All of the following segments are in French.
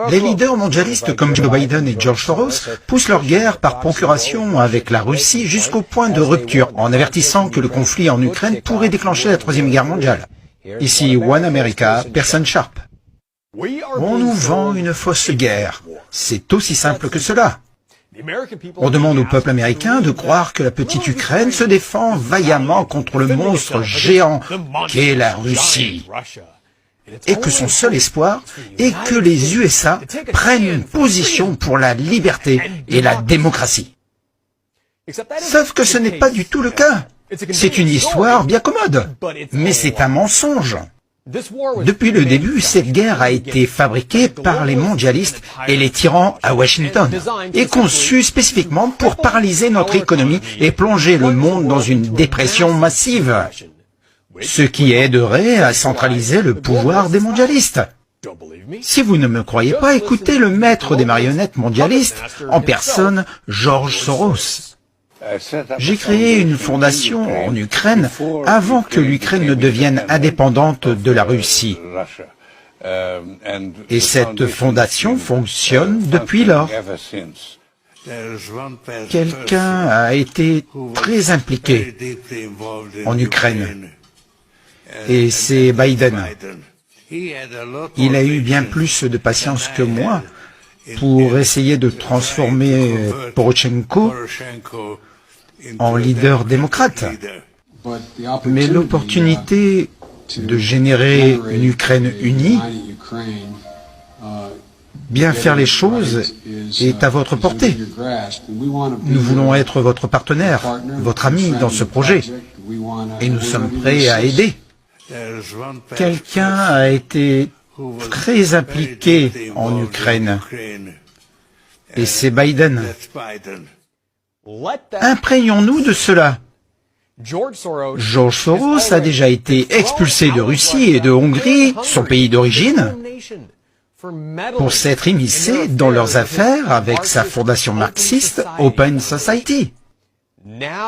Les leaders mondialistes comme Joe Biden et George Soros poussent leur guerre par procuration avec la Russie jusqu'au point de rupture, en avertissant que le conflit en Ukraine pourrait déclencher la Troisième Guerre mondiale. Ici, One America, personne Sharp. On nous vend une fausse guerre. C'est aussi simple que cela. On demande au peuple américain de croire que la petite Ukraine se défend vaillamment contre le monstre géant qu'est la Russie. Et que son seul espoir est que les USA prennent une position pour la liberté et la démocratie. Sauf que ce n'est pas du tout le cas. C'est une histoire bien commode, mais c'est un mensonge. Depuis le début, cette guerre a été fabriquée par les mondialistes et les tyrans à Washington, et conçue spécifiquement pour paralyser notre économie et plonger le monde dans une dépression massive, ce qui aiderait à centraliser le pouvoir des mondialistes. Si vous ne me croyez pas, écoutez le maître des marionnettes mondialistes, en personne, George Soros. J'ai créé une fondation en Ukraine avant que l'Ukraine ne devienne indépendante de la Russie. Et cette fondation fonctionne depuis lors. Quelqu'un a été très impliqué en Ukraine, et c'est Biden. Il a eu bien plus de patience que moi pour essayer de transformer Poroshenko en leader démocrate. Mais l'opportunité de générer une Ukraine unie, bien faire les choses, est à votre portée. Nous voulons être votre partenaire, votre ami dans ce projet, et nous sommes prêts à aider. Quelqu'un a été très impliqué en Ukraine, et c'est Biden. Imprégnons-nous de cela. George Soros a déjà été expulsé de Russie et de Hongrie, son pays d'origine, pour s'être immiscé dans leurs affaires avec sa fondation marxiste Open Society.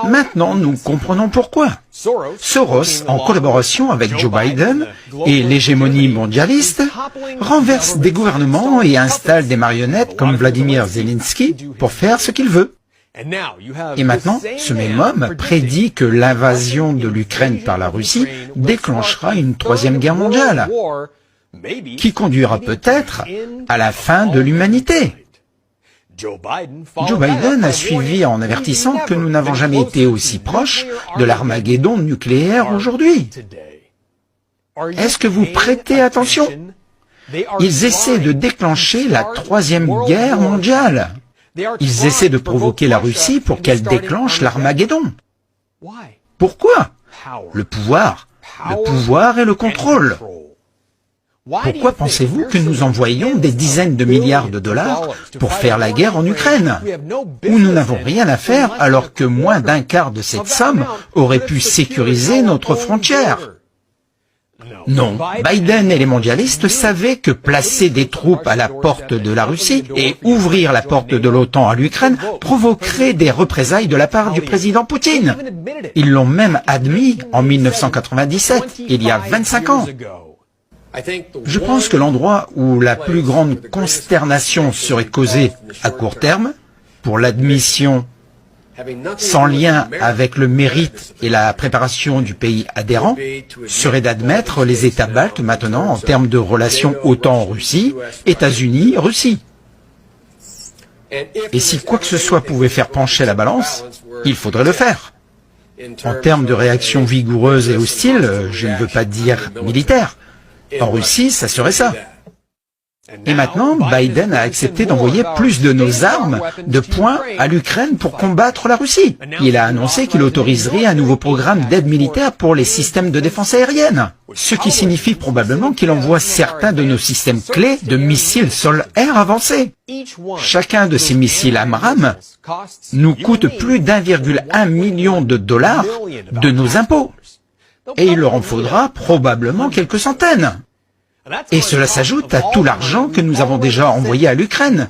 Maintenant, nous comprenons pourquoi. Soros, en collaboration avec Joe Biden et l'hégémonie mondialiste, renverse des gouvernements et installe des marionnettes comme Vladimir Zelensky pour faire ce qu'il veut. Et maintenant, ce même homme prédit que l'invasion de l'Ukraine par la Russie déclenchera une troisième guerre mondiale, qui conduira peut-être à la fin de l'humanité. Joe Biden a suivi en avertissant que nous n'avons jamais été aussi proches de l'Armageddon nucléaire aujourd'hui. Est-ce que vous prêtez attention? Ils essaient de déclencher la troisième guerre mondiale. Ils essaient de provoquer la Russie pour qu'elle déclenche l'Armageddon. Pourquoi? Le pouvoir et le contrôle. Pourquoi pensez-vous que nous envoyons des dizaines de milliards de dollars pour faire la guerre en Ukraine, où nous n'avons rien à faire alors que moins d'un quart de cette somme aurait pu sécuriser notre frontière? Non, Biden et les mondialistes savaient que placer des troupes à la porte de la Russie et ouvrir la porte de l'OTAN à l'Ukraine provoquerait des représailles de la part du président Poutine. Ils l'ont même admis en 1997, il y a 25 ans. Je pense que l'endroit où la plus grande consternation serait causée à court terme, pour l'admission sans lien avec le mérite et la préparation du pays adhérent, serait d'admettre les États baltes maintenant en termes de relations OTAN-Russie, États-Unis-Russie. Et si quoi que ce soit pouvait faire pencher la balance, il faudrait le faire. En termes de réaction vigoureuse et hostile, je ne veux pas dire militaire, en Russie, ça serait ça. Et maintenant, Biden a accepté d'envoyer plus de nos armes de poing à l'Ukraine pour combattre la Russie. Il a annoncé qu'il autoriserait un nouveau programme d'aide militaire pour les systèmes de défense aérienne, ce qui signifie probablement qu'il envoie certains de nos systèmes clés de missiles sol-air avancés. Chacun de ces missiles AMRAAM nous coûte plus d'1,1 million de dollars de nos impôts. Et il leur en faudra probablement quelques centaines. Et cela s'ajoute à tout l'argent que nous avons déjà envoyé à l'Ukraine.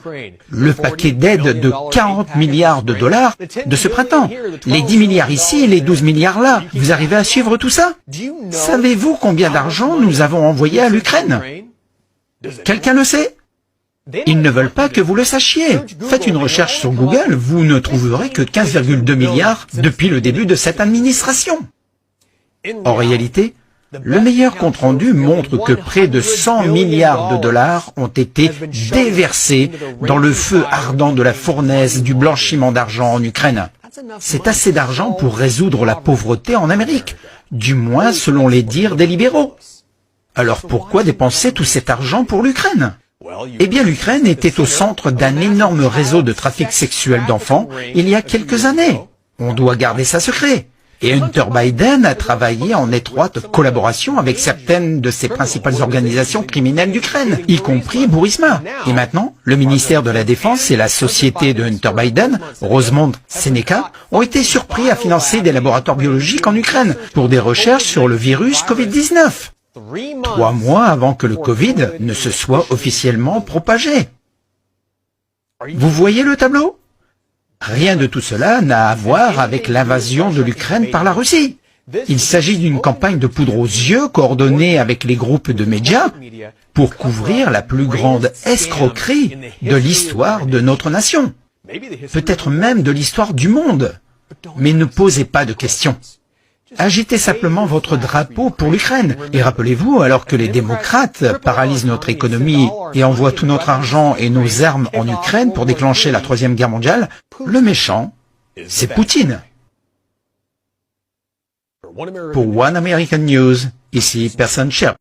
Le paquet d'aide de 40 milliards de dollars de ce printemps. Les 10 milliards ici et les 12 milliards là. Vous arrivez à suivre tout ça? Savez-vous combien d'argent nous avons envoyé à l'Ukraine? Quelqu'un le sait? Ils ne veulent pas que vous le sachiez. Faites une recherche sur Google, vous ne trouverez que 15,2 milliards depuis le début de cette administration. En réalité, le meilleur compte-rendu montre que près de 100 milliards de dollars ont été déversés dans le feu ardent de la fournaise du blanchiment d'argent en Ukraine. C'est assez d'argent pour résoudre la pauvreté en Amérique, du moins selon les dires des libéraux. Alors pourquoi dépenser tout cet argent pour l'Ukraine ? Eh bien, l'Ukraine était au centre d'un énorme réseau de trafic sexuel d'enfants il y a quelques années. On doit garder ça secret. Et Hunter Biden a travaillé en étroite collaboration avec certaines de ses principales organisations criminelles d'Ukraine, y compris Burisma. Et maintenant, le ministère de la Défense et la société de Hunter Biden, Rosemont Seneca, ont été surpris à financer des laboratoires biologiques en Ukraine pour des recherches sur le virus Covid-19. 3 mois avant que le Covid ne se soit officiellement propagé. Vous voyez le tableau ? Rien de tout cela n'a à voir avec l'invasion de l'Ukraine par la Russie. Il s'agit d'une campagne de poudre aux yeux coordonnée avec les groupes de médias pour couvrir la plus grande escroquerie de l'histoire de notre nation. Peut-être même de l'histoire du monde. Mais ne posez pas de questions. Agitez simplement votre drapeau pour l'Ukraine. Et rappelez-vous, alors que les démocrates paralysent notre économie et envoient tout notre argent et nos armes en Ukraine pour déclencher la Troisième Guerre mondiale, le méchant, c'est Poutine. Pour One American News, ici personne cher.